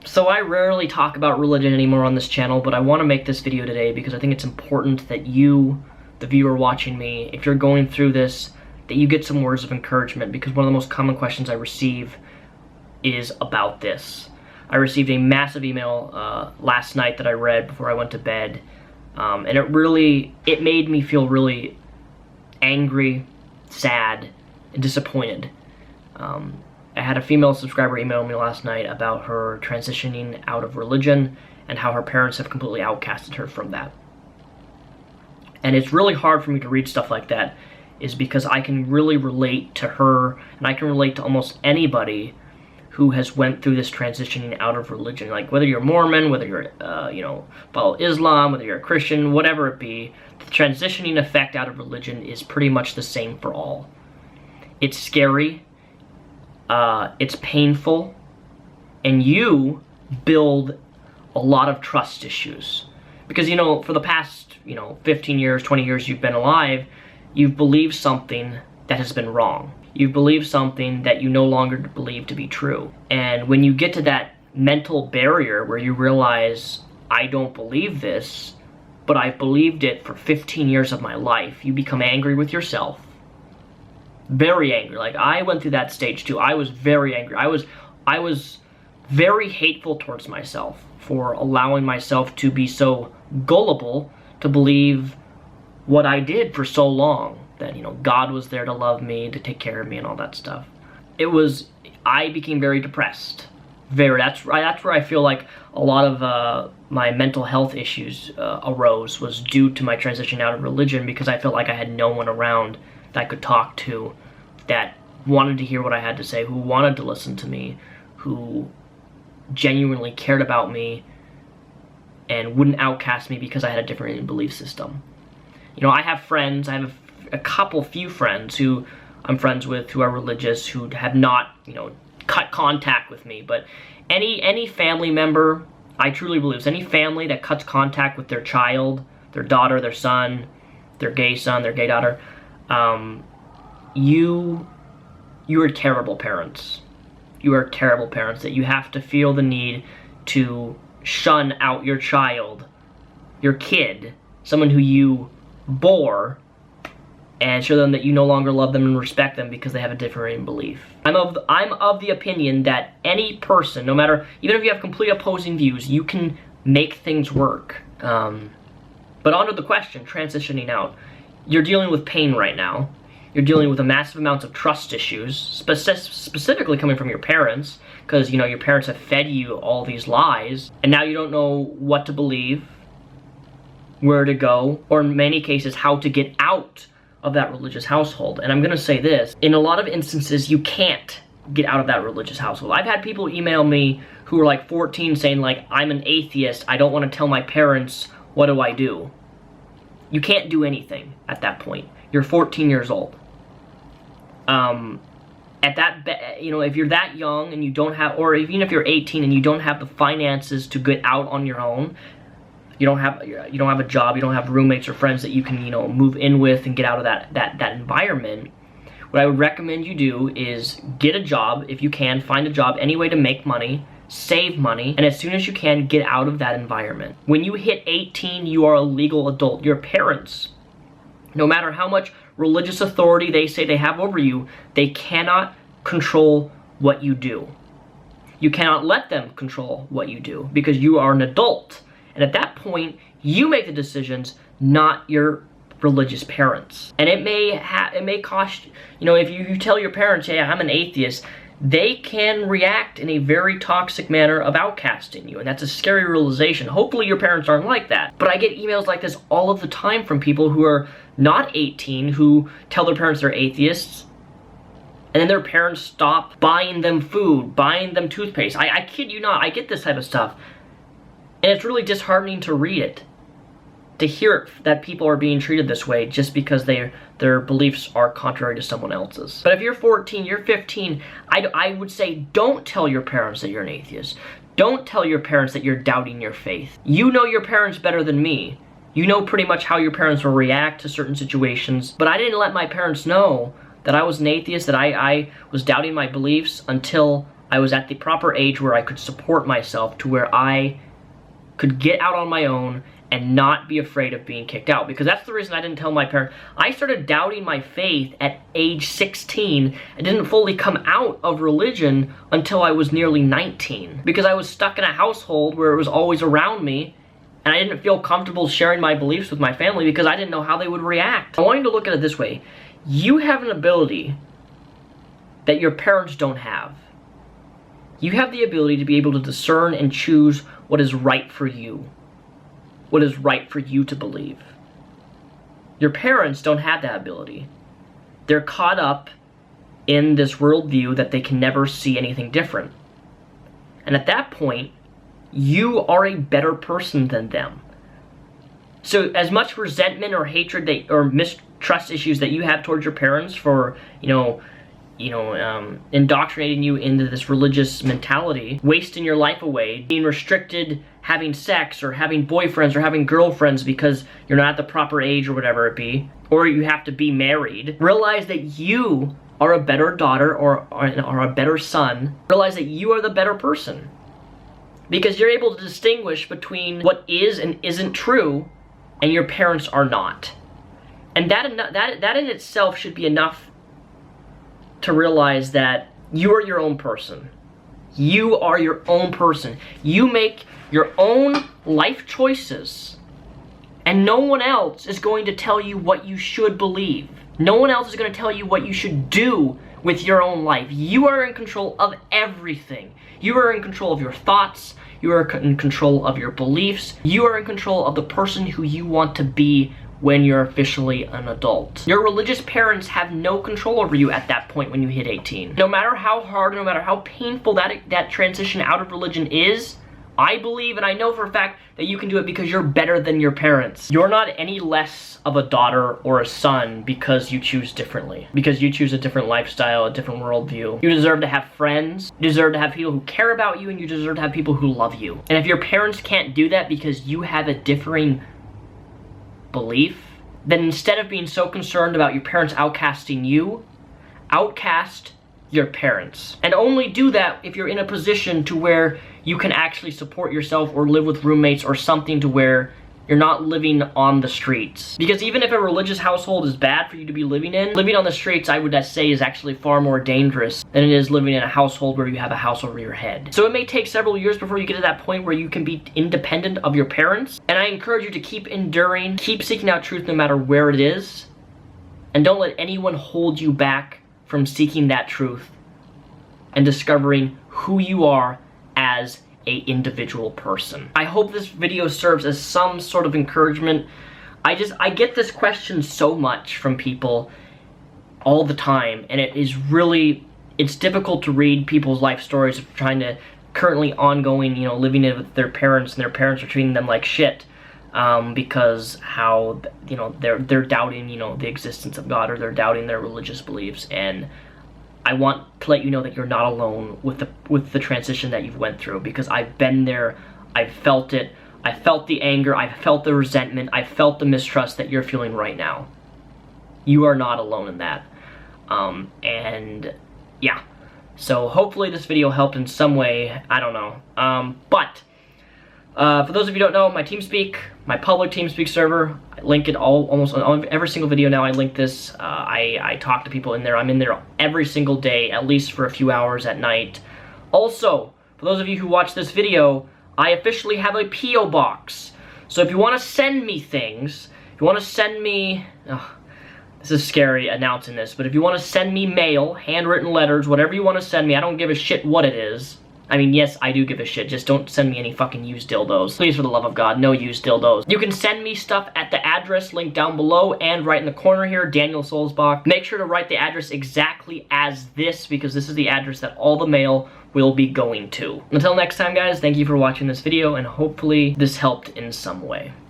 So I rarely talk about religion anymore on this channel, but I want to make this video today because I think it's important that you, the viewer watching me, if you're going through this, that you get some words of encouragement, because one of the most common questions I receive is about this. I received a massive email last night that I read before I went to bed, and it made me feel really angry, sad, and disappointed. I had a female subscriber email me last night about her transitioning out of religion and how her parents have completely outcasted her from that. And it's really hard for me to read stuff like that, is because I can really relate to her, and I can relate to almost anybody who has went through this transitioning out of religion. Like, whether you're Mormon, whether you're, follow Islam, whether you're a Christian, whatever it be, the transitioning effect out of religion is pretty much the same for all. It's scary, it's painful, and you build a lot of trust issues. Because, for the past, 15 years, 20 years you've been alive, you've believed something that has been wrong. You've believed something that you no longer believe to be true. And when you get to that mental barrier where you realize, I don't believe this, but I've believed it for 15 years of my life, you become angry with yourself. Very angry. Like, I went through that stage too. I was very angry. I was very hateful towards myself for allowing myself to be so gullible to believe what I did for so long. That, God was there to love me, to take care of me, and all that stuff. I became very depressed. That's where I feel like a lot of my mental health issues arose, was due to my transition out of religion, because I felt like I had no one around that I could talk to, that wanted to hear what I had to say, who wanted to listen to me, who genuinely cared about me, and wouldn't outcast me because I had a different belief system. I have friends, I have a few friends who I'm friends with who are religious, who have not, cut contact with me. But any family member, I truly believe, any family that cuts contact with their child, their daughter, their son, their gay daughter, you are terrible parents. You are terrible parents, that you have to feel the need to shun out your child, your kid, someone who you bore, and show them that you no longer love them and respect them because they have a differing belief. I'm of the opinion that any person, no matter, even if you have complete opposing views, you can make things work. But on to the question, transitioning out. You're dealing with pain right now. You're dealing with a massive amounts of trust issues, specifically coming from your parents, because, your parents have fed you all these lies, and now you don't know what to believe, where to go, or in many cases, how to get out of that religious household. And I'm gonna say this, in a lot of instances, you can't get out of that religious household. I've had people email me who are like 14 saying, like, I'm an atheist, I don't want to tell my parents, what do I do? You can't do anything at that point. You're 14 years old. If you're that young and you don't have, or even if you're 18 and you don't have the finances to get out on your own, you don't have a job, you don't have roommates or friends that you can, move in with and get out of that environment, what I would recommend you do is get a job. If you can, find a job, any way to make money, save money, and as soon as you can, get out of that environment. When you hit 18, you are a legal adult. Your parents, no matter how much religious authority they say they have over you, they cannot control what you do. You cannot let them control what you do, because you are an adult. And at that point, you make the decisions, not your religious parents. And it may cost, if you tell your parents, hey, I'm an atheist, they can react in a very toxic manner of outcasting you. And that's a scary realization. Hopefully your parents aren't like that. But I get emails like this all of the time from people who are not 18, who tell their parents they're atheists, and then their parents stop buying them food, buying them toothpaste. I kid you not, I get this type of stuff. And it's really disheartening to read it, to hear it, that people are being treated this way just because their beliefs are contrary to someone else's. But if you're 14, you're 15, I would say don't tell your parents that you're an atheist. Don't tell your parents that you're doubting your faith. You know your parents better than me. You know pretty much how your parents will react to certain situations, but I didn't let my parents know that I was an atheist, that I was doubting my beliefs until I was at the proper age where I could support myself, to where I could get out on my own and not be afraid of being kicked out. Because that's the reason I didn't tell my parents. I started doubting my faith at age 16 and didn't fully come out of religion until I was nearly 19. Because I was stuck in a household where it was always around me, and I didn't feel comfortable sharing my beliefs with my family because I didn't know how they would react. I want you to look at it this way. You have an ability that your parents don't have. You have the ability to be able to discern and choose what is right for you. What is right for you to believe. Your parents don't have that ability. They're caught up in this worldview that they can never see anything different. And at that point, you are a better person than them. So as much resentment or hatred or mistrust issues that you have towards your parents for, indoctrinating you into this religious mentality, wasting your life away, being restricted, having sex or having boyfriends or having girlfriends because you're not at the proper age or whatever it be, or you have to be married, realize that you are a better daughter or a better son. Realize that you are the better person. Because you're able to distinguish between what is and isn't true, and your parents are not. And that in itself should be enough to realize that you are your own person. You are your own person. You make your own life choices, and no one else is going to tell you what you should believe. No one else is going to tell you what you should do with your own life. You are in control of everything. You are in control of your thoughts. You are in control of your beliefs. You are in control of the person who you want to be when you're officially an adult. Your religious parents have no control over you at that point when you hit 18. No matter how hard, no matter how painful that transition out of religion is, I believe and I know for a fact that you can do it because you're better than your parents. You're not any less of a daughter or a son because you choose differently. Because you choose a different lifestyle, a different worldview. You deserve to have friends. You deserve to have people who care about you, and you deserve to have people who love you. And if your parents can't do that because you have a differing belief, then instead of being so concerned about your parents outcasting you, outcast your parents. And only do that if you're in a position to where you can actually support yourself or live with roommates or something to where you're not living on the streets. Because even if a religious household is bad for you to be living in, living on the streets, I would say, is actually far more dangerous than it is living in a household where you have a house over your head. So it may take several years before you get to that point where you can be independent of your parents. And I encourage you to keep enduring, keep seeking out truth no matter where it is. And don't let anyone hold you back from seeking that truth and discovering who you are as a individual person. I hope this video serves as some sort of encouragement. I get this question so much from people all the time, and it's difficult to read people's life stories of trying to currently ongoing, living it with their parents, and their parents are treating them like shit. Because how, they're doubting, the existence of God, or they're doubting their religious beliefs. And I want to let you know that you're not alone with the transition that you've went through, because I've been there, I've felt it, I felt the anger, I felt the resentment, I felt the mistrust that you're feeling right now. You are not alone in that. And yeah, so hopefully this video helped in some way, I don't know. But for those of you who don't know, my TeamSpeak, my public TeamSpeak server, I link it almost on every single video now. I link this. I talk to people in there. I'm in there every single day, at least for a few hours at night. Also, for those of you who watch this video, I officially have a P.O. box. So if you want to send me things, if you want to send me, this is scary announcing this, but if you want to send me mail, handwritten letters, whatever you want to send me, I don't give a shit what it is. I mean, yes, I do give a shit. Just don't send me any fucking used dildos. Please, for the love of God, no used dildos. You can send me stuff at the address linked down below and right in the corner here, Daniel Sulzbach. Make sure to write the address exactly as this, because this is the address that all the mail will be going to. Until next time, guys, thank you for watching this video, and hopefully this helped in some way.